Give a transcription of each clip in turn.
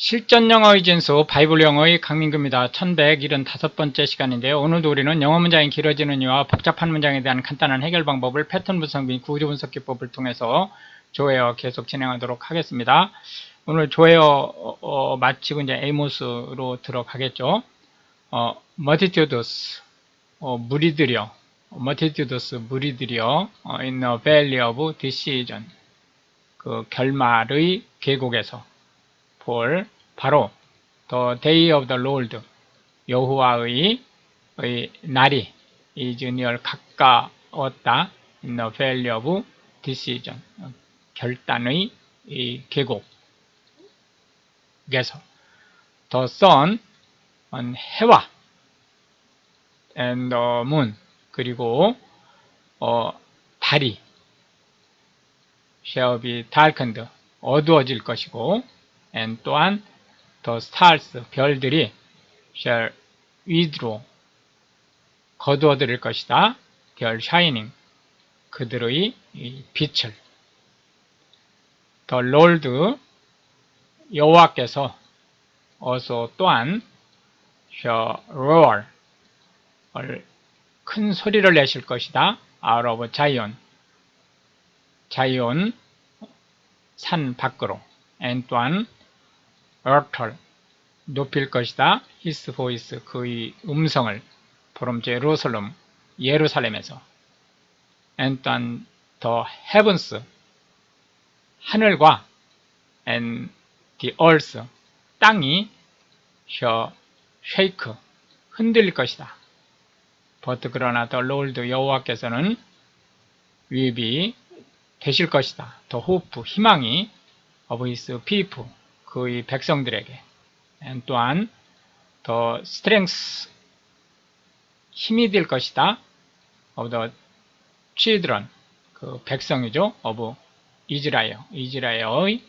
실전 영어의 진수 바이블 영어의 강민규입니다. 1175번째 시간인데요. 오늘도 우리는 영어 문장이 길어지는 이유와 복잡한 문장에 대한 간단한 해결 방법을 패턴 분석 및 구조 분석 기법을 통해서 조회어 계속 진행하도록 하겠습니다. 오늘 조회어 마치고 이제 에이모스로 들어가겠죠. multitudes 무리들여 multitudes 무리들여 in the valley of decision 그 결말의 계곡에서 for 바로 the day of the Lord 여호와의 날이 is near 가까웠다 in the valley of decision 결단의 계곡에서 the sun 해와 and the moon 그리고 달이 shall be darkened 어두워질 것이고 and 또한 the stars 별들이 shall withdraw 거두어들일 것이다. they are shining 그들의 빛을 the Lord 여호와께서 also 또한 shall roar 큰 소리를 내실 것이다. out of Zion 자이온 산 밖으로 and 또한 utter 높일 것이다. his voice 그의 음성을 from Jerusalem 예루살렘에서 and 또한 the heavens 하늘과 and the earth 땅이 shall shake 흔들릴 것이다. but 그러나 the Lord 여호와께서는 will be 되실 것이다. the hope 희망이 of his people 그의 백성들에게 and 또한 the strength 힘이 될 것이다. of the children 그 백성이죠. of 이스라엘의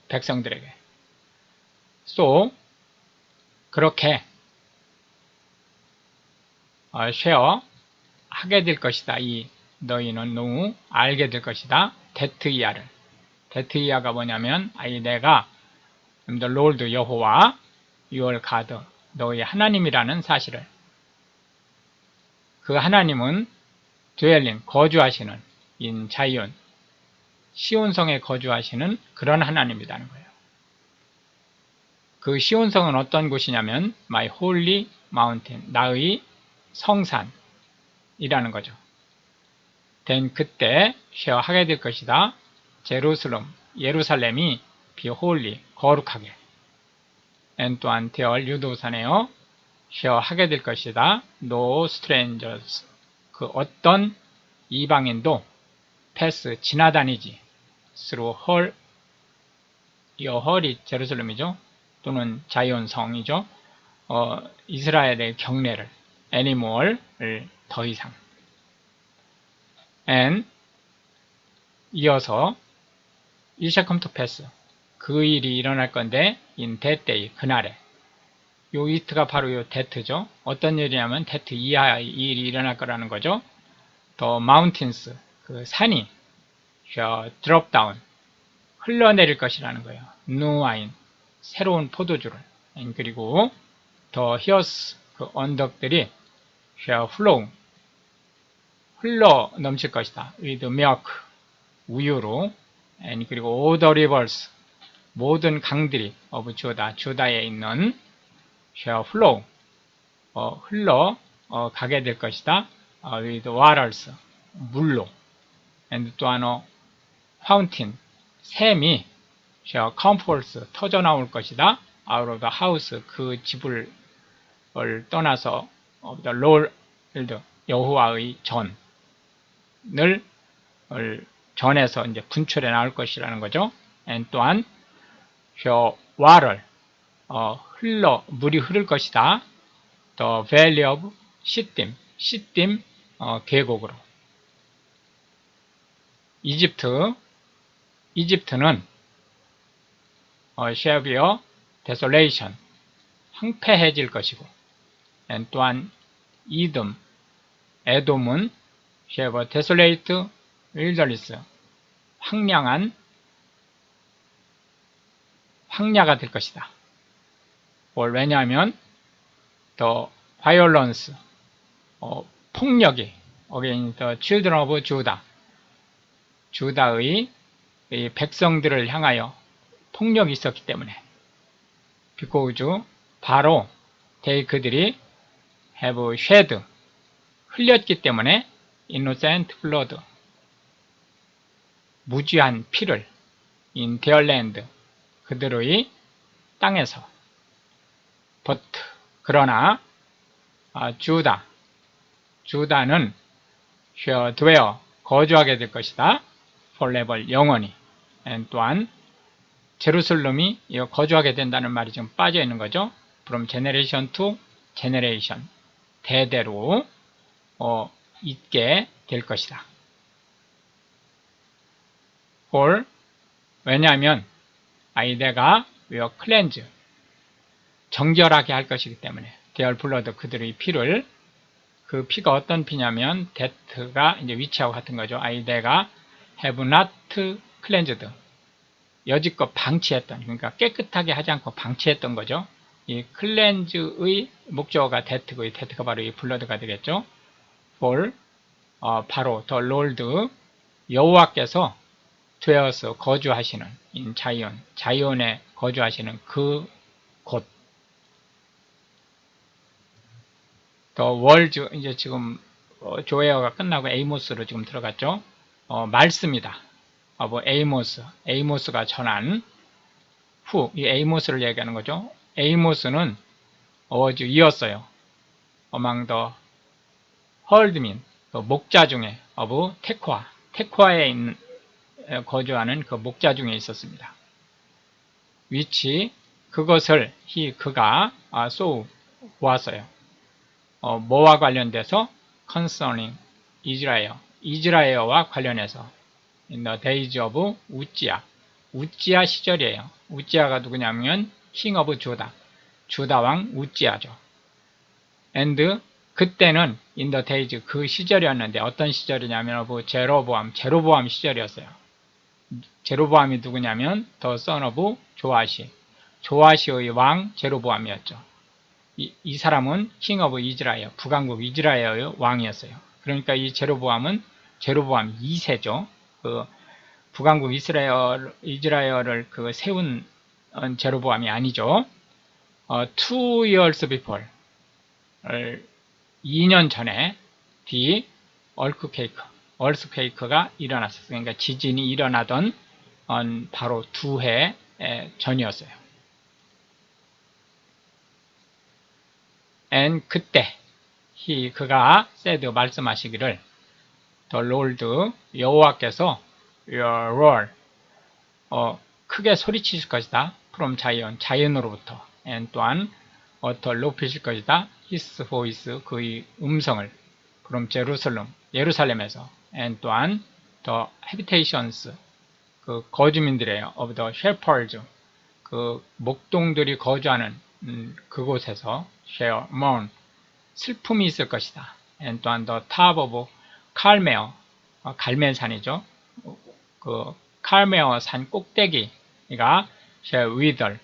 백성들에게 so 그렇게 share 하게 될 것이다. 이 너희는 누구 알게 될 것이다. 데트이아를 데트이아가 뭐냐면 내가 the Lord 여호와 your God 너희 하나님이라는 사실을 그 하나님은 dwelling 거주하시는 in 자이온 시온성에 거주하시는 그런 하나님이라는 거예요. 그 시온성은 어떤 곳이냐면 my holy mountain 나의 성산이라는 거죠. then 그때 쉐어하게 될 것이다. 예루살렘이 be holy 거룩하게 and 또한 대얼 유도산에요. 쉐어하게 될 것이다. no strangers 그 어떤 이방인도 pass 지나다니지 through her her이 제루살렘이죠. 또는 자이온성이죠. 이스라엘의 경내를 animal을 더 이상 and 이어서 it shall come to pass 그 일이 일어날 건데 in that day 그날에 요 it가 바로 요 that죠. 어떤 일이냐면 that 이하의 일이 일어날 거라는 거죠. the mountains 그 산이 shall drop down 흘러내릴 것이라는 거예요. new wine 새로운 포도주를 그리고 the hills 그 언덕들이 shall flow 흘러 넘칠 것이다. with milk 우유로 그리고 all the rivers 모든 강들이 of 주다에 있는 shall flow 흘러 가게 될 것이다. with waters 물로 and 또한 fountain 샘이 shall come forth 터져 나올 것이다. out of the house 그 집을 떠나서 of the Lord 여호와의 전을 전에서 이제 분출해 나올 것이라는 거죠. and 또한 shall water 물이 흐를 것이다. the valley of 시딤 계곡으로 이집트는 shall be a desolation 황폐해질 것이고 and 또한 에돔은 shall be a desolate wilderness 황량한 황야가 될 것이다. 왜냐하면 the violence, 폭력이 against the children of Judah, 주다의 이 백성들을 향하여 폭력이 있었기 때문에 because 바로 그들이 have shed 흘렸기 때문에 innocent blood 무지한 피를 in their land 그들의 땅에서 but 그러나 주다는 shall dwell 거주하게 될 것이다 forever 영원히 또한 제루살렘이 거주하게 된다는 말이 지금 빠져 있는 거죠. from generation to generation 대대로 있게 될 것이다. for 왜냐하면 내가 will cleanse 정결하게 할 것이기 때문에 their blood 그들의 피를 그 피가 어떤 피냐면 that가 이제 위치하고 같은 거죠. 내가 have not cleansed 여지껏 방치했던 그러니까 깨끗하게 하지 않고 방치했던 거죠. 이 cleanse의 목적어가 that고 이 that가 바로 이 blood가 되겠죠. for 바로 the Lord 여호와께서 dwells 거주하시는 in 자이온 자이온에 거주하시는 그 곳 the world 이제 지금 조에어가 끝나고 에이모스로 지금 들어갔죠. 말씀이다. 에이모스가 전한 후 이 에이모스를 얘기하는 거죠. 에이모스는 이었어요. among the herdmen 목자 중에 테코아에 거주하는 그 목자 중에 있었습니다. which 그것을 그가 보았어요. 뭐와 관련돼서 concerning 이스라엘과 관련해서 in the days of 우찌야 시절이에요. 우찌야가 누구냐면 king of Judah 주다 왕 우찌야죠. and 그때는 in the days 그 시절이었는데 어떤 시절이냐면 제로보암 시절이었어요. 제로보암이 누구냐면 the son of 조아시의 왕 제로보암이었죠. 이 사람은 king of 이스라엘 북왕국 이스라엘의 왕이었어요. 그러니까 이 제로보암 2세죠. 그 북왕국 이스라엘을 세운 제로보암이 아니죠. 2 years before 2년 전에 얼스케이크가 일어났었어요. 그러니까 지진이 일어나던 바로 2해 전이었어요. and 그때 그가 said 말씀하시기를 the Lord 여호와께서 your roar 크게 소리치실 것이다. from 자이언으로부터 and 또한 높이실 것이다. his voice 그의 음성을 from 예루살렘에서 and 또한 the habitations 그 거주민들이에요. of the shepherds 그 목동들이 거주하는 그곳에서 shall mourn 슬픔이 있을 것이다. and 또한 the top of 칼메어 갈멜산이죠. 그 칼메어 산 꼭대기가 shall wither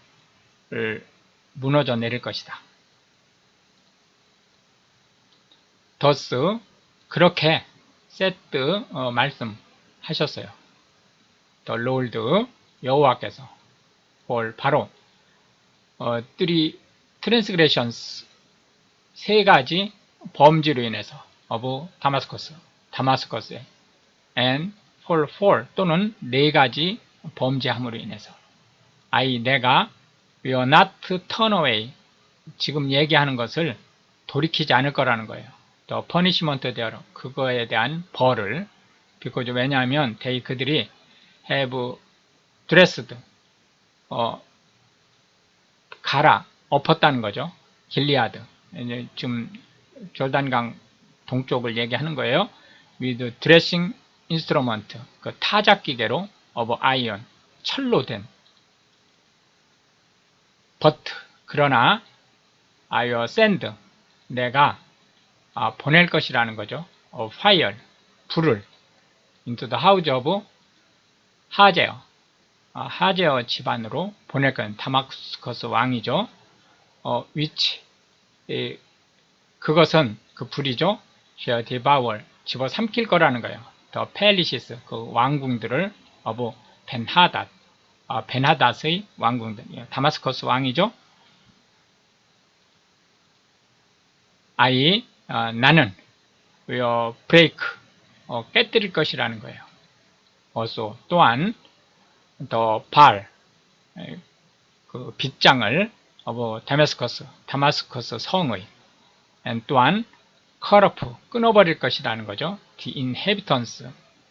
무너져 내릴 것이다. thus 그렇게 said 말씀하셨어요. the Lord 여호와께서 바로 transgressions 세 가지 범죄로 인해서 of 다마스커스에 and for 또는 네 가지 범죄함으로 인해서 내가 will not turn away 지금 얘기하는 것을 돌이키지 않을 거라는 거예요. the punishment thereof 그거에 대한 벌을 because 왜냐하면 그들이 have dressed 엎었다는 거죠. 길리아드 지금 조단강 동쪽을 얘기하는 거예요. with dressing instrument 그 타작기계로 of iron 철로 된 but 그러나 I will send 내가 보낼 것이라는 거죠. of fire 불을 into the house of 하제어 집안으로 보낼 거예요. 다마스커스 왕이죠. which 그것은 그 불이죠. shall devour 집어삼킬 거라는 거예요. the palaces 그 왕궁들을 of 벤하닷 벤하닷의 왕궁들 다마스커스 왕이죠. 나는 will break 깨뜨릴 것이라는 거예요. also 또한 the 발 그 빗장을 of 다마스커스 성의 and 또한 cut off 끊어버릴 것이라는 거죠. the inhabitants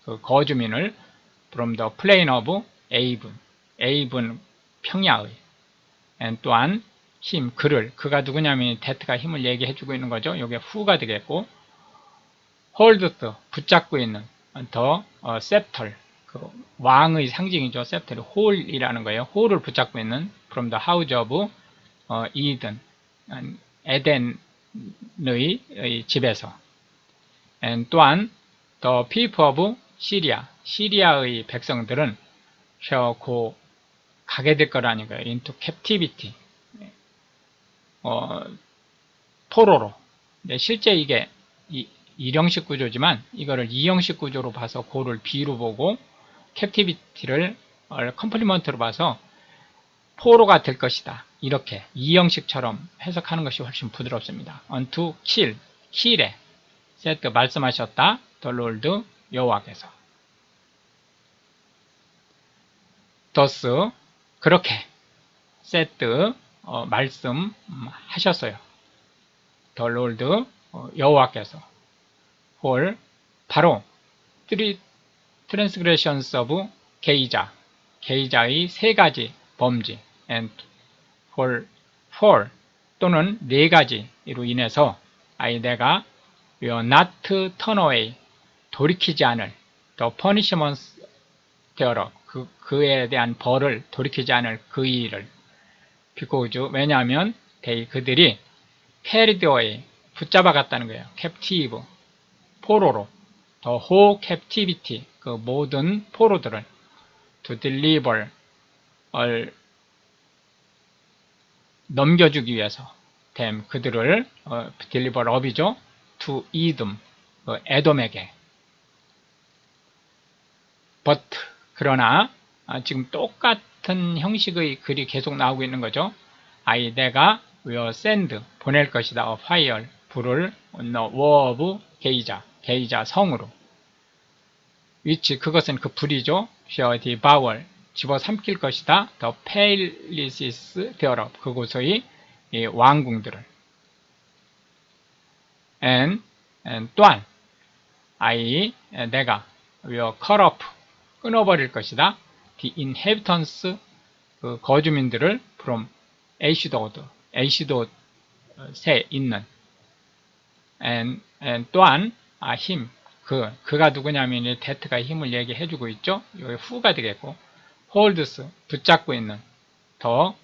그 거주민을 from the plain of Aven 평야의 and 또한 힘 그가 누구냐면 that가 힘을 얘기해주고 있는 거죠. 이게 who가 되겠고 hold 붙잡고 있는 the scepter 그 왕의 상징이죠. scepter 홀이라는 거예요. 홀을 붙잡고 있는 from the house of Eden 에덴의 집에서 and 또한 the people of Syria 시리아의 백성들은 shall go 가게 될 거라는 거예요. into captivity 포로로 실제 이게 일형식 구조지만 이거를 이형식 구조로 봐서 고를 B로 보고 captivity를 컴플리먼트로 봐서 포로가 될 것이다. 이렇게 이형식처럼 해석하는 것이 훨씬 부드럽습니다. unto kill에 set 말씀하셨다. the Lord 여호와께서 thus 그렇게 set 말씀하셨어요. the Lord 여호와께서 for 바로 three transgressions of 게이자의 세 가지 범죄 and for 또는 네 가지로 인해서 내가 will not turn away 돌이키지 않을 the punishments thereof 그에 대한 벌을 돌이키지 않을 그 일을 because 왜냐하면 그들이 carried away 붙잡아 갔다는 거예요. captive 포로로 the whole captivity 그 모든 포로들을 to deliver 넘겨주기 위해서 그들을 deliver up이죠. to Edom 에돔에게 but 그러나 지금 똑같은 형식의 글이 계속 나오고 있는 거죠. 내가 will send 보낼 것이다. a fire 불을 on the wall of 게이자 성으로 which 그것은 그 불이죠. shall devour 집어삼킬 것이다. the palaces thereof 그곳의 왕궁들을 and 또한 내가 will cut off 끊어버릴 것이다. the inhabitants 그 거주민들을 from 에이시도세 있는 and 또한 힘 그가 누구냐면 that가 힘을 얘기해주고 있죠. 여기 who가 되겠고 holds 붙잡고 있는 더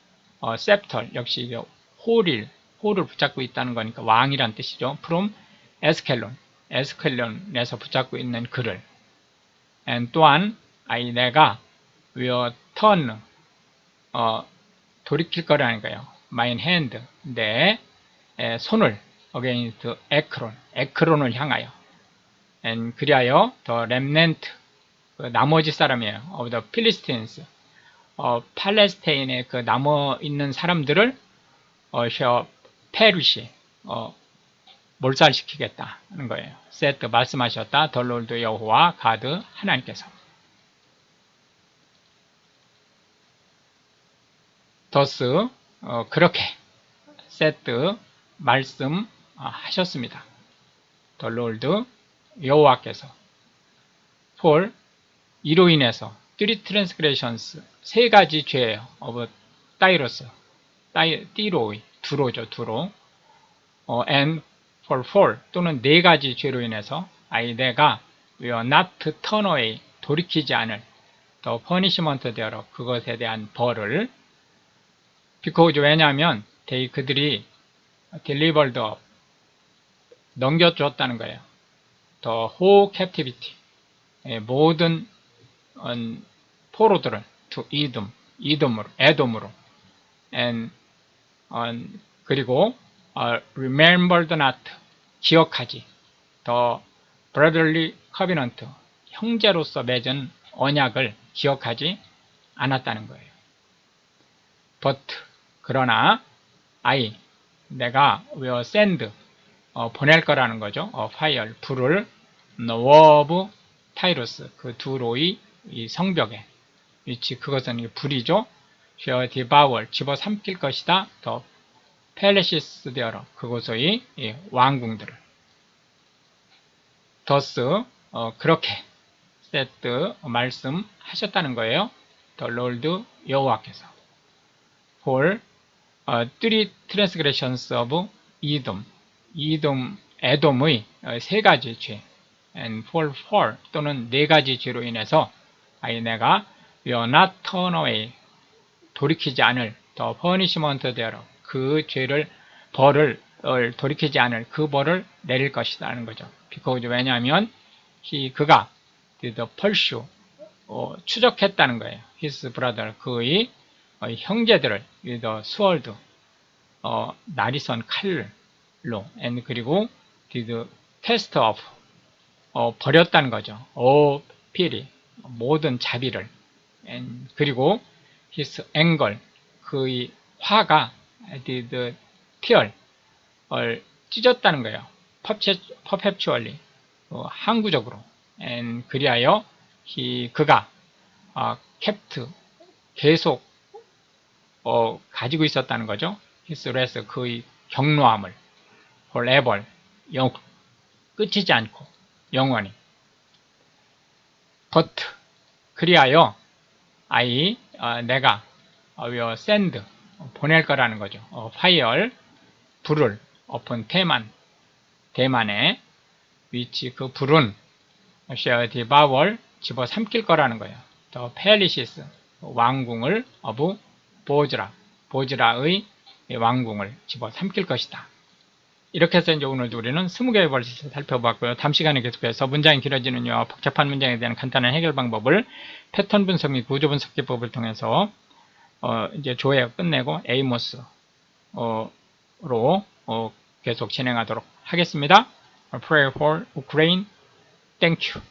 scepter 역시 이게 홀을 붙잡고 있다는 거니까 왕이란 뜻이죠. from 에스켈론에서 붙잡고 있는 그를 and 또한 내가 will turn 돌이킬 거라는 거예요. my hand 내 손을 against 에크론을 향하여 and 그리하여 the remnant 그 나머지 사람이에요. of the Philistines 팔레스타인의 그 남아 있는 사람들을 shall perish 몰살시키겠다는 거예요. set 말씀하셨다. the Lord 여호와 가드 하나님께서 thus 그렇게 set 말씀하셨습니다. the Lord 여호와께서 for 이로 인해서 three transgressions 세 가지 죄예요. of 다이로스 띠로의 두로죠. 두로 and for 또는 네 가지 죄로 인해서 내가 will not turn away 돌이키지 않을 the punishment thereof 그것에 대한 벌을 because 왜냐하면 그들이 delivered up 넘겨줬다는 거예요. the whole captivity 모든 포로들을 to 에돔으로 and 그리고 remembered not, 기억하지. the brotherly covenant, 형제로서 맺은 언약을 기억하지 않았다는 거예요. but, 그러나 I, 내가 will send, 보낼 거라는 거죠. fire, 불을 war of Tyrus, 그 두 로의 이 성벽에, 위치, 그것은 불이죠. shall devour, 집어삼킬 것이다. the palaces thereof, 그곳의 왕궁들을. thus, 그렇게 said, 말씀하셨다는 거예요. the Lord, 여호와께서. for three transgressions of Edom, 에돔의 세 가지 죄, and for four, 또는 네 가지 죄로 인해서 내가 will not turn away, 돌이키지 않을 the punishment thereof, 그 죄를, 벌을 돌이키지 않을 그 벌을 내릴 것이라는 거죠. because, 왜냐하면 그가 did pursue, 추적했다는 거예요. his brother, 그의 형제들을 with the sword, 날이선 칼로, and 그리고 did cast off, 버렸다는 거죠. all pity, 모든 자비를, and 그리고 his anger, 그의 화가 did tear, 찢었다는 거예요. perpetually, 항구적으로, and 그리하여 그가 kept, 계속 가지고 있었다는 거죠. his wrath, 그의 격노함을 forever, 끝이지 않고 영원히. but, 그리하여 내가 will send, 보낼 거라는 거죠. fire, 불을 upon 대만에, which, 그 불은 shall devour, 집어삼킬 거라는 거예요. the palaces, 왕궁을 of 보즈라의 왕궁을 집어삼킬 것이다. 이렇게 해서 이제 오늘도 우리는 20개의 벌칙을 살펴봤고요. 다음 시간에 계속해서 문장이 길어지는 이유와 복잡한 문장에 대한 간단한 해결 방법을 패턴 분석 및 구조 분석 기법을 통해서 이제 조회 끝내고 에이모스로 계속 진행하도록 하겠습니다. Pray for Ukraine. Thank you.